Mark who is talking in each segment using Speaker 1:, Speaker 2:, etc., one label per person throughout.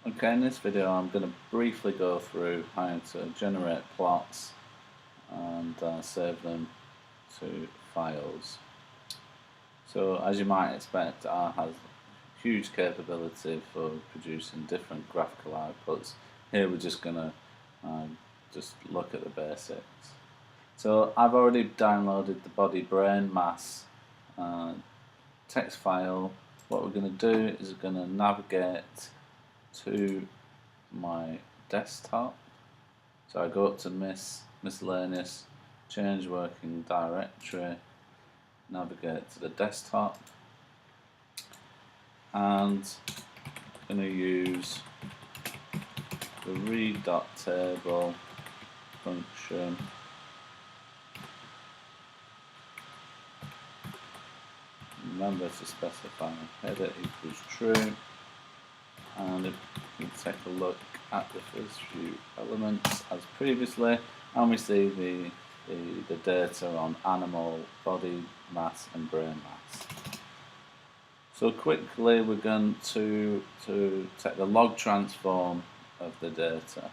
Speaker 1: Okay, in this video I'm going to briefly go through how to generate plots and save them to files. So as you might expect, R has huge capability for producing different graphical outputs. Here we're just going to just look at the basics. So I've already downloaded the body brain mass text file. What we're going to do is we're going to navigate to my desktop. So I go up to miscellaneous, change working directory, navigate to the desktop, and I'm going to use the read.table function. Remember to specify header equals true, and if you take a look at the first few elements as previously, and we see the data on animal body mass and brain mass. So quickly we're going to take the log transform of the data.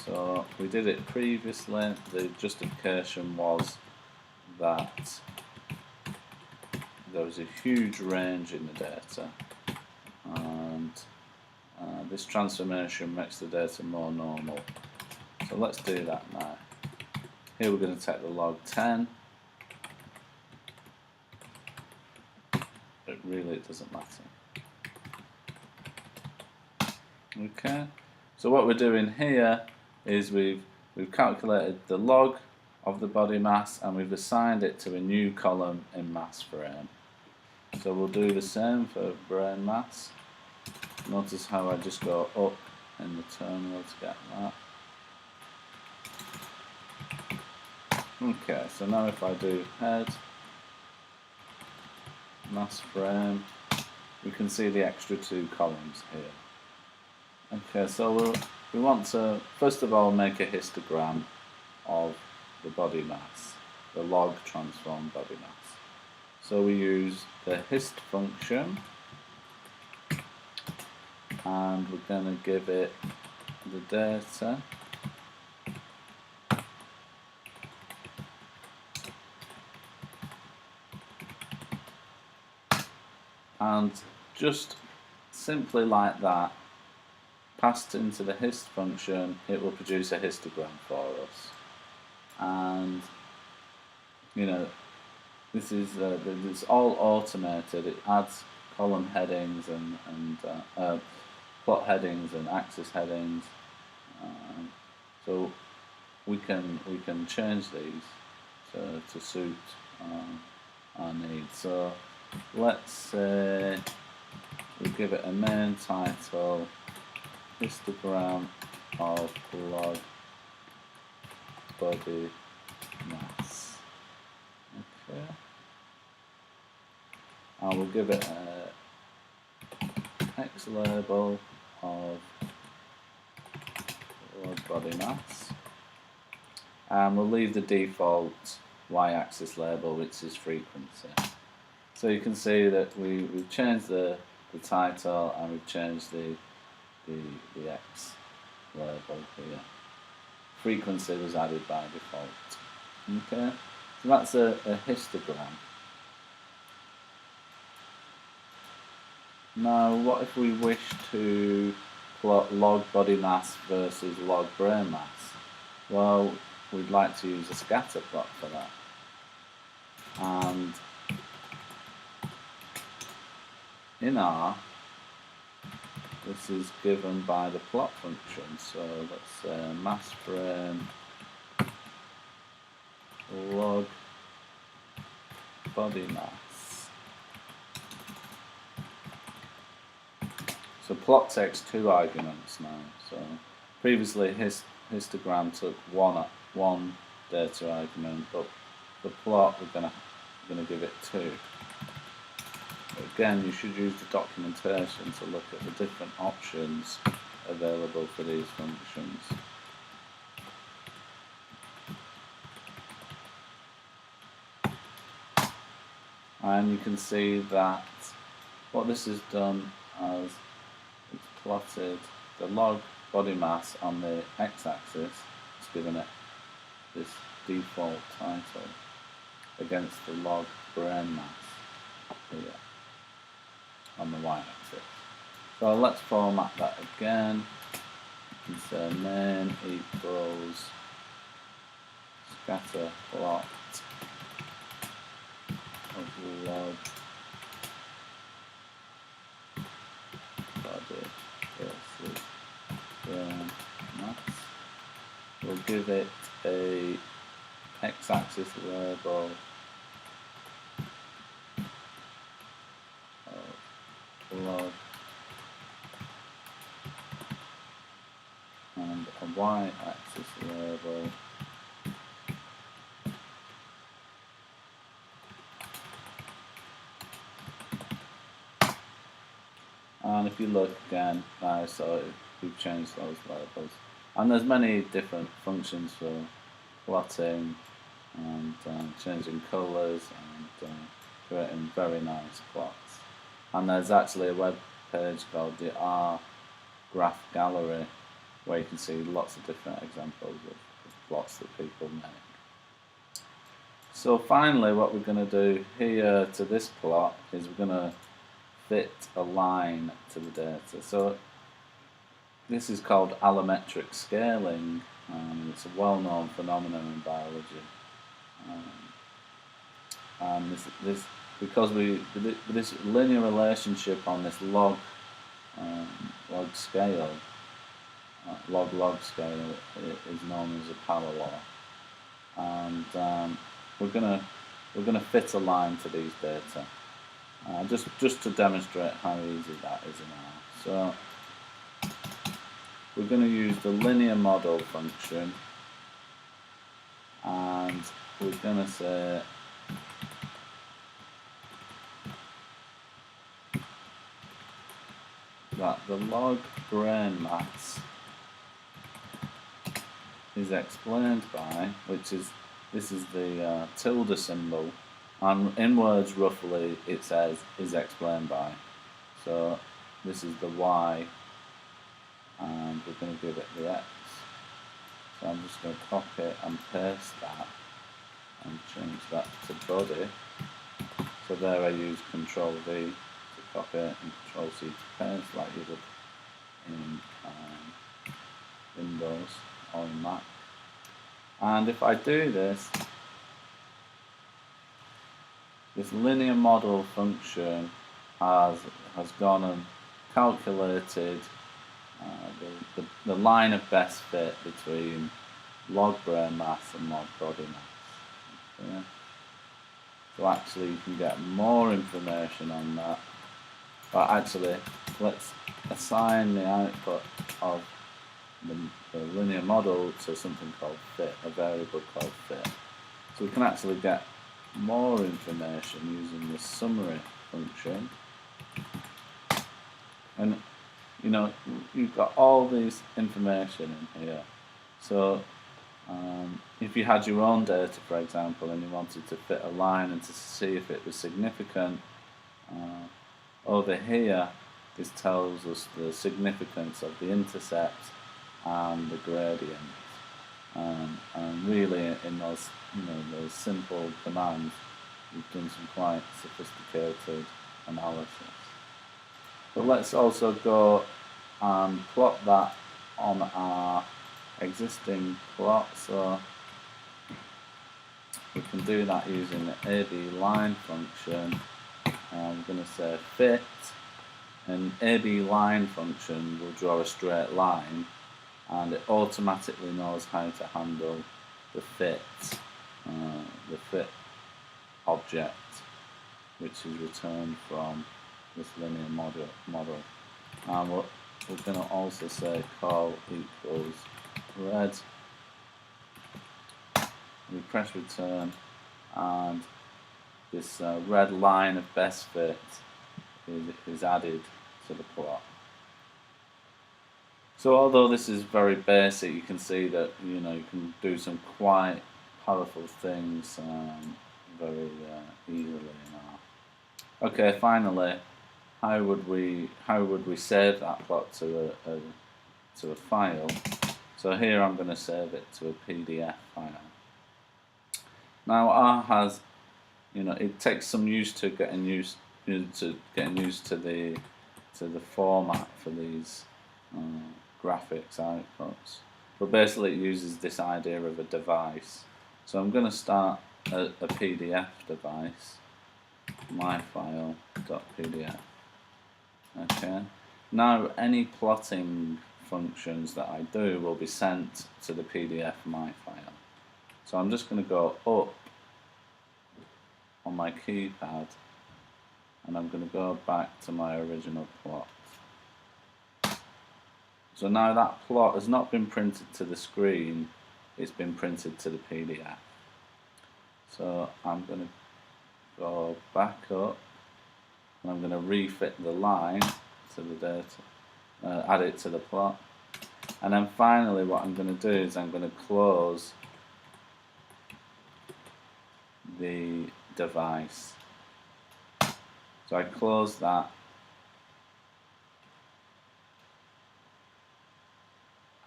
Speaker 1: So we did it previously. The justification was that there was a huge range in the data, and this transformation makes the data more normal. So let's do that now. Here we're going to take the log 10. But really it doesn't matter. Okay, so what we're doing here is we've calculated the log of the body mass and we've assigned it to a new column in mass frame. So we'll do the same for brain mass. Notice how I just go up in the terminal to get that. Okay, so now if I do head, mass frame, we can see the extra two columns here. Okay, so we want to first of all make a histogram of the body mass, the log transform body mass. So we use the hist function, and we're going to give it the data. And just simply like that, passed into the hist function, it will produce a histogram for us. And you know, this is it's all automated. It adds column headings and plot headings and axis headings. So we can change these to suit our needs. So let's say we give it a main title, histogram of log body mass. Okay. And we'll give it a text label of log body mass. And we'll leave the default y-axis label, which is frequency. So you can see that we've changed the title and we've changed the X label here. Frequency was added by default. Okay, so that's a histogram. Now, what if we wish to plot log body mass versus log brain mass? Well, we'd like to use a scatter plot for that. And in R, this is given by the plot function. So let's say mass frame log body mass. So plot takes two arguments now. So previously histogram took one data argument, but the plot we're gonna give it two. Again, you should use the documentation to look at the different options available for these functions. And you can see that what this has done is it's plotted the log body mass on the x-axis, it's given it this default title, against the log brain mass here on the y-axis. So let's format that again. You can say main equals scatter plot of log body versus brain mass. We'll give it a x-axis label of log and a y-axis label and if you look again now, so we've changed those labels, and there's many different functions for plotting and changing colours and creating very nice plots. And there's actually a web page called the R Graph Gallery where you can see lots of different examples of plots that people make. So finally what we're going to do here to this plot is we're going to fit a line to the data. So this is called allometric scaling. It's a well-known phenomenon in biology. And because this linear relationship on this log scale, log scale, is known as a power law, and we're gonna fit a line to these data, just to demonstrate how easy that is in R. So we're going to use the linear model function, and we're going to say that the log brain mass is explained by, this is the tilde symbol, and in words roughly it says is explained by. So this is the y, and we're going to give it the x. So I'm just going to copy and paste that and change that to body. So there I use Control V to copy and Control C to paste, like you would in Windows or in Mac. And if I do this linear model function has gone and calculated the line of best fit between log brain mass and log body mass. Okay. So actually you can get more information on that. But actually, let's assign the output of the linear model to something called fit, a variable called fit. So we can actually get more information using the summary function. And you know, you've got all this information in here. So if you had your own data, for example, and you wanted to fit a line and to see if it was significant, over here this tells us the significance of the intercept and the gradient. And really, in those those simple commands, we've done some quite sophisticated analysis. But let's also go and plot that on our existing plot. So we can do that using the AB line function. I'm going to say fit, and AB line function will draw a straight line, and it automatically knows how to handle the fit object, which is returned from this linear model. And we're going to also say call equals red. We press return, and this red line of best fit is added to the plot. So although this is very basic, you can see that you can do some quite powerful things very easily in R. Okay, finally, how would we save that plot to a file? So here I'm going to save it to a PDF file. Now R has, it takes some use to getting used to the format for these graphics outputs. But basically it uses this idea of a device. So I'm going to start a PDF device, myfile.pdf. Okay. Now any plotting functions that I do will be sent to the PDF myfile. So I'm just going to go up on my keypad and I'm going to go back to my original plot. So now that plot has not been printed to the screen, it's been printed to the PDF. So I'm going to go back up and I'm going to refit the line to the data, add it to the plot, and then finally what I'm going to do is I'm going to close the device. So I close that,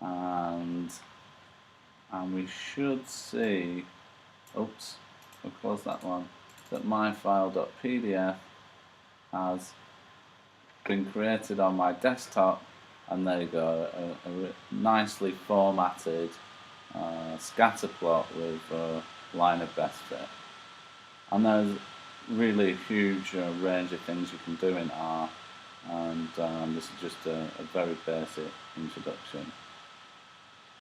Speaker 1: and we should see, oops, I'll close that one, that myfile.pdf has been created on my desktop, and there you go, a nicely formatted scatter plot with a line of best fit. And there's really a huge range of things you can do in R, and this is just a very basic introduction.